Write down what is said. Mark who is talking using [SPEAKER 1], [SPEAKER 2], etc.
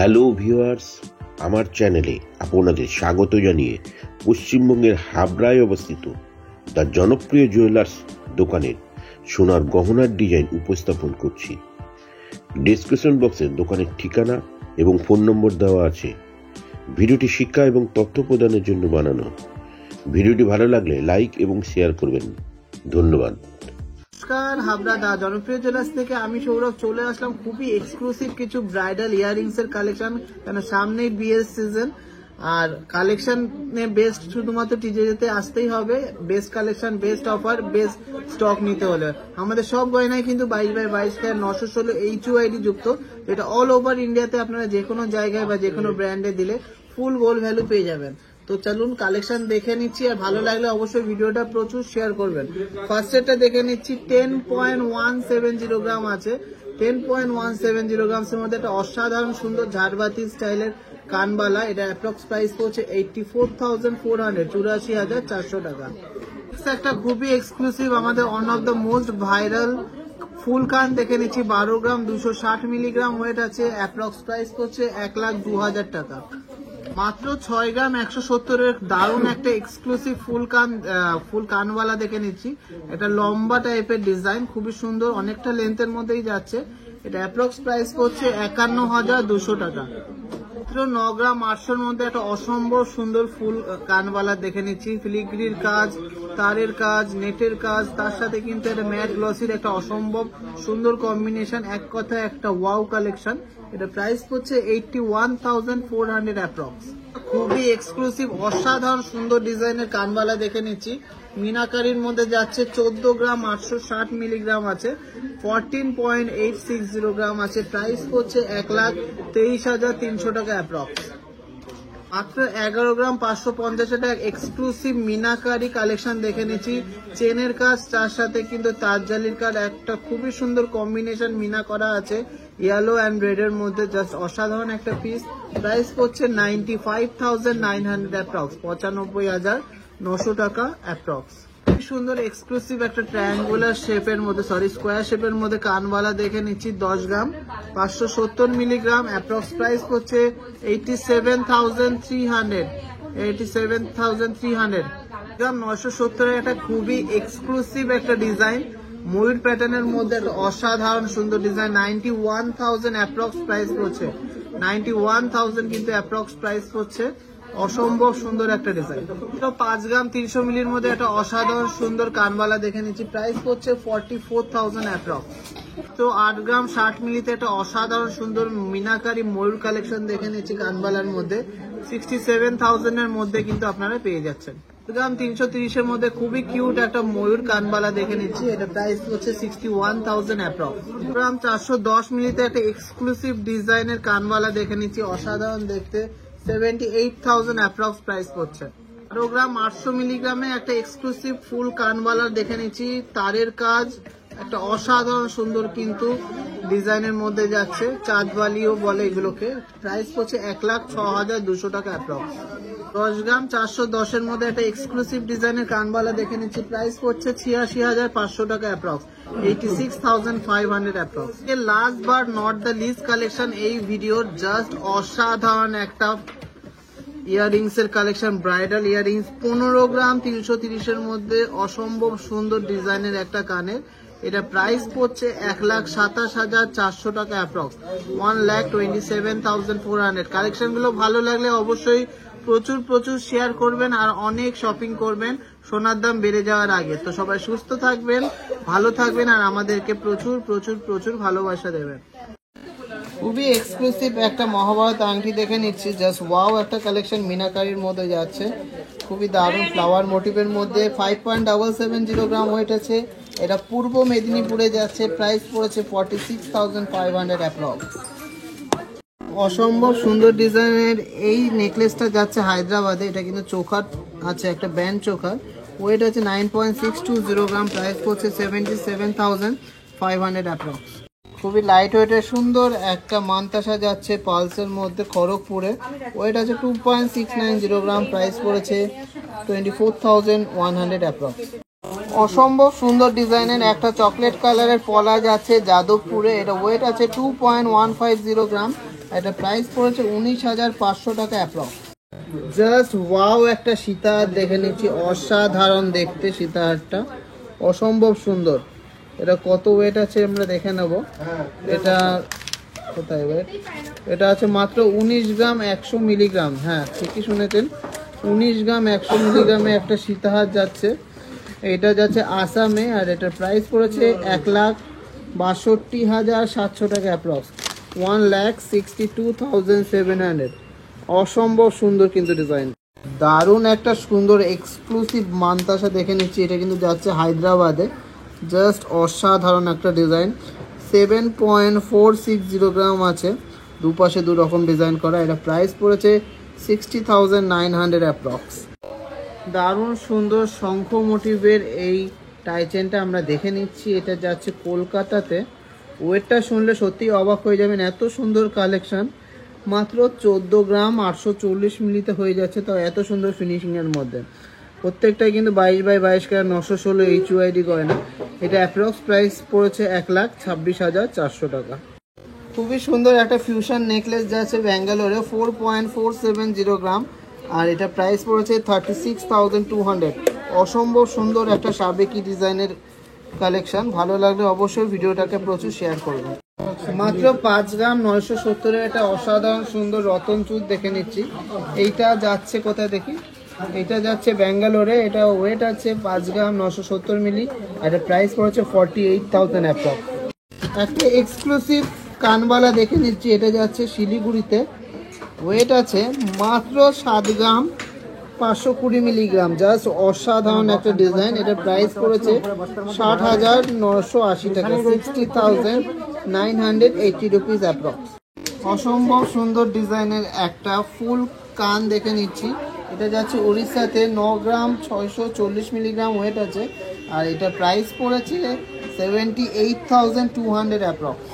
[SPEAKER 1] Hello viewers, আমার চ্যানেলে আপনাদের স্বাগত জানিয়ে পশ্চিমবঙ্গের হাবড়ায় অবস্থিত দ্য জনপ্রিয় জুয়েলার্স দোকানের সোনার গহনার ডিজাইন উপস্থাপন করছি। ডেসক্রিপশন বক্সে দোকানের ঠিকানা এবং ফোন নম্বর দেওয়া আছে। ভিডিওটি শিক্ষা এবং তথ্য প্রদানের জন্য বানানো। ভিডিওটি ভালো লাগলে লাইক এবং শেয়ার করবেন। ধন্যবাদ।
[SPEAKER 2] নমস্কার, হাবড়া দা জনপ্রিয় জুয়েলার্স থেকে আমি সৌরভ চলে আসলাম খুবই এক্সক্লুসিভ কিছু ব্রাইডাল ইয়াররিংস এর কালেকশন। কেন সামনেই বিয়ের সিজন, আর কালেকশনে বেস্ট শুধুমাত্র টিজেতে আসতেই হবে। Best collection, best offer, best stock নিতে হলে আমাদের সব গয়নায় কিন্তু 22x22 ক্যারেট 916 HUID যুক্ত, যেটা অল ওভার ইন্ডিয়াতে আপনারা যে কোনো জায়গায় বা যে কোনো ব্র্যান্ডে দিলে ফুল গোল্ড ভ্যালু পেয়ে যাবেন। তো চলুন কালেকশন দেখে নিচ্ছি, আর ভালো লাগলে অবশ্যই ভিডিওটা প্রচুর শেয়ার করবেন। ফার্স্ট সেটটা দেখে নিচ্ছি। 10.170 গ্রাম আছে। 10.170 গ্রামস এর মধ্যে একটা অসাধারণ সুন্দর ঝাড়বাতি স্টাইলের কানবালা। এটা অ্যাপ্রক্স প্রাইস পড়ছে 84,400, 84,400 টাকা। একটা খুবই এক্সক্লুসিভ, আমাদের one of the most viral ফুল কান দেখে নিচ্ছি। 12 গ্রাম 260 মিলিগ্রাম ওয়েট আছে। অ্যাপ্রক্স প্রাইস পড়ছে 1,02,000 টাকা। মাত্র 6 গ্রাম 170 এর দারুণ একটা এক্সক্লুসিভ ফুল কানওয়ালা দেখে নিচ্ছি। এটা লম্বা টাইপের ডিজাইন, খুবই সুন্দর, অনেকটা লেন্থের মধ্যেই যাচ্ছে। এটা অ্যাপ্রক্স প্রাইস পড়ছে 51,200 টাকা। মাত্র 9 গ্রাম 800 মধ্যে একটা অসম্ভব সুন্দর ফুল কানওয়ালা দেখে নিচ্ছি। ফিলিগ্রির কাজ, তারের কাজ, নেটের কাজ, তার সাথে কিন্তু একটা ম্যাট গ্লসির একটা অসম্ভব সুন্দর কম্বিনেশন। এক কথায় একটা ওয়াও কালেকশন। এটা প্রাইস পড়ছে 81,400 অ্যাপ্রক্স। খুবই এক্সক্লুসিভ অসাধারণ সুন্দর ডিজাইনের কানবালা দেখে নিচ্ছি। মিনাকারির মধ্যে যাচ্ছে। 14 গ্রাম 860 মিলিগ্রাম আছে। 14.860 গ্রাম আছে। প্রাইস পড়ছে 1,23,300 টাকা অ্যাপ্রক্স। মাত্র 11 গ্রাম 550 টাকা এক্সক্লুসিভ মিনাকারি কালেকশন দেখে নিচ্ছি। চেনের কাজ, তার সাথে কিন্তু তারজালির কাজ, একটা খুবই সুন্দর কম্বিনেশন মিনা করা আছে ইয়েলো অ্যান্ড রেড এর মধ্যে। জাস্ট অসাধারণ একটা পিস। প্রাইস পড়ছে 95,900 অ্যাপ্রক্স, 95,900 টাকা অ্যাপ্রক্স। খুবই সুন্দর এক্সক্লুসিভ একটা ট্রায়াঙ্গুলার শেপের মধ্যে, স্কোয়ার শেপের মধ্যে কানওয়ালা দেখে নিচ্ছি। 10 গ্রাম 570 মিলিগ্রাম। অ্যাপ্রক্স প্রাইস পড়ছে 87,300, 87,300 গ্রাম। 970 একটা খুবই এক্সক্লুসিভ একটা ডিজাইন ময়ূর প্যাটার্নের মধ্যে, একটা অসাধারণ সুন্দর ডিজাইন। 91,000 অ্যাপ্রক্স প্রাইস পড়ছে। 91,000 কিন্তু অ্যাপ্রক্স প্রাইস পড়ছে। অসম্ভব সুন্দর একটা ডিজাইন। 5 গ্রাম 300 মিলির মধ্যে একটা অসাধারণ সুন্দর কানবালা দেখে নিচ্ছি। প্রাইস পড়ছে 44,000 অ্যাপ্রক্স। তো 8 গ্রাম 60 মিলিতে একটা অসাধারণ সুন্দর মিনাকারি ময়ূর কালেকশন দেখে নিচ্ছি কানবালার মধ্যে। 67,000 এর মধ্যে কিন্তু আপনারা পেয়ে যাচ্ছেন। গ্রাম 330 এর মধ্যে খুবই কিউট একটা ময়ূর কানবালা দেখে নিচ্ছি। এটা প্রাইস হচ্ছে 61,000 অ্যাপ্রক্স। গ্রাম 410 মিলিতে একটা এক্সক্লুসিভ ডিজাইনের কানবালা দেখে নিচ্ছি, অসাধারণ দেখতে। 78,000 অ্যাপ্রক্স প্রাইস পড়ছে। 12 গ্রাম 800 মিলিগ্রামে একটা এক্সক্লুসিভ ফুল কানবালা দেখে নিচ্ছি। তারের কাজ, একটা অসাধারণ সুন্দর কিন্তু ডিজাইনের মধ্যে যাচ্ছে। চাঁদবালিও বলে এগুলোকে। প্রাইস পড়ছে 1,06,200 টাকা অ্যাপ্রক্স। 10 গ্রাম 410 এর মধ্যে একটা এক্সক্লুসিভ ডিজাইনের কানবালা দেখে নিচ্ছি। প্রাইস পড়ছে 86,500 টাকা approx, 86,500 approx. Last but not the least collection এই ভিডিওর, জাস্ট অসাধারণ একটা ইয়াররিংস এর কালেকশন, ব্রাইডাল ইয়াররিংস। 15 গ্রাম 330 এর মধ্যে অসম্ভব সুন্দর ডিজাইনের একটা কানের। এটা প্রাইস পড়ছে 1,27,400 টাকা অ্যাপ্রক্স, 1,27,400। কালেকশন গুলো ভালো লাগলে অবশ্যই প্রচুর প্রচুর শেয়ার করবেন আর অনেক শপিং করবেন সোনার দাম বেড়ে যাওয়ার আগে। তো সবাই সুস্থ থাকবেন, ভালো থাকবেন, আর আমাদেরকে প্রচুর প্রচুর প্রচুর ভালোবাসা দেবেন। খুবই এক্সক্লুসিভ একটা মহাভারত আংটি দেখে নিচ্ছি। জাস্ট ওয়াও একটা কালেকশন মিনাকারির মধ্যে যাচ্ছে, খুবই দারুণ ফ্লাওয়ার মোটিভের মধ্যে। 5.770 গ্রাম ওয়েট আছে। এটা পূর্ব মেদিনীপুরে যাচ্ছে। প্রাইস পড়েছে 46,500 অ্যাপ্রক্স। অসম্ভব সুন্দর ডিজাইনের এই নেকলেসটা যাচ্ছে হায়দ্রাবাদে। এটা কিন্তু চোখার আছে, একটা ব্যান্ড চোখার। ওয়েট আছে 9.620 গ্রাম। প্রাইস পড়ছে 77,500 অ্যাপ্রক্স। খুবই লাইট ওয়েটের সুন্দর একটা মানতাসা যাচ্ছে পালসের মধ্যে খড়গপুরে। ওয়েট আছে 2.690 গ্রাম। প্রাইস পড়েছে 24,100 অ্যাপ্রক্স। অসম্ভব সুন্দর ডিজাইনের একটা চকলেট কালারের পলা যাচ্ছে যাদবপুরে। এটা ওয়েট আছে 2.150 গ্রাম। এটা প্রাইস পড়েছে 19,500 টাকা অ্যাপ্রক্স। জাস্ট ওয়াও, একটা সীতাহার দেখে নিচ্ছি, অসাধারণ দেখতে সীতাহারটা, অসম্ভব সুন্দর। এটা কত ওয়েট আছে আমরা দেখে নেব। এটা কোথায় ওয়েট? এটা আছে মাত্র 19 গ্রাম 100 মিলিগ্রাম। হ্যাঁ, ঠিকই শুনেছেন, 19 গ্রাম 100 মিলিগ্রামে একটা সীতাহার যাচ্ছে। এটা যাচ্ছে আসামে, আর এটার প্রাইস পড়েছে 1,62,700 টাকা অ্যাপ্রক্স, 1,62,700। অসম্ভব সুন্দর কিন্তু ডিজাইন, দারুণ একটা সুন্দর এক্সক্লুসিভ মান্তাসা দেখে নিচ্ছি। এটা কিন্তু যাচ্ছে হায়দ্রাবাদে, জাস্ট অসাধারণ একটা ডিজাইন। 7.460 গ্রাম আছে, দুপাশে দু রকম ডিজাইন করা। এটা প্রাইস পড়েছে 60,900 অ্যাপ্রক্স। দারুণ সুন্দর শঙ্খ মোটিভের এই টাইচেনটা আমরা দেখে নিচ্ছি। এটা যাচ্ছে কলকাতাতে। ওয়েটটা শুনলে সত্যিই অবাক হয়ে যাবেন, এত সুন্দর কালেকশন। মাত্র 14 গ্রাম 840 মিলিতে হয়ে যাচ্ছে, তো এত সুন্দর ফিনিশিংয়ের মধ্যে। প্রত্যেকটাই কিন্তু 22x22 ক্যারেট 916 HUID করে না। এটা অ্যাপ্রক্স প্রাইস পড়েছে 1,26,400 টাকা। খুবই সুন্দর একটা ফিউশন নেকলেস যাচ্ছে ব্যাঙ্গালোরে, 4.470 গ্রাম, আর এটা প্রাইস পড়েছে 36,200। অসম্ভব সুন্দর একটা সাবেকি ডিজাইনের কালেকশন। ভালো লাগলে অবশ্যই ভিডিওটাকে প্রচুর শেয়ার করবেন। মাত্র 5 গ্রাম 970 একটা অসাধারণ সুন্দর রতন চুল দেখে নিচ্ছি। এইটা যাচ্ছে কোথায় দেখি, এটা যাচ্ছে ব্যাঙ্গালোরে। এটা ওয়েট আছে 5 গ্রাম 970 মিলি, এটা প্রাইস পড়েছে 48,000 অ্যাপ্রক্স। একটা এক্সক্লুসিভ কানবালা দেখে নিচ্ছি। এটা যাচ্ছে শিলিগুড়িতে, ওয়েট আছে মাত্র 7 গ্রাম 520 মিলিগ্রাম, জাস্ট অসাধারণ একটা ডিজাইন। এটা প্রাইস পড়েছে 60,980 টাকা, 60,980 রুপিস অ্যাপ্রক্স। অসম্ভব সুন্দর ডিজাইনের একটা ফুল কান দেখে নিচ্ছি। এটা যাচ্ছে উড়িষ্যাতে, 9 গ্রাম 640 মিলিগ্রাম ওয়েট আছে, আর এটা প্রাইস পড়েছে 78,200 অ্যাপ্রক্স।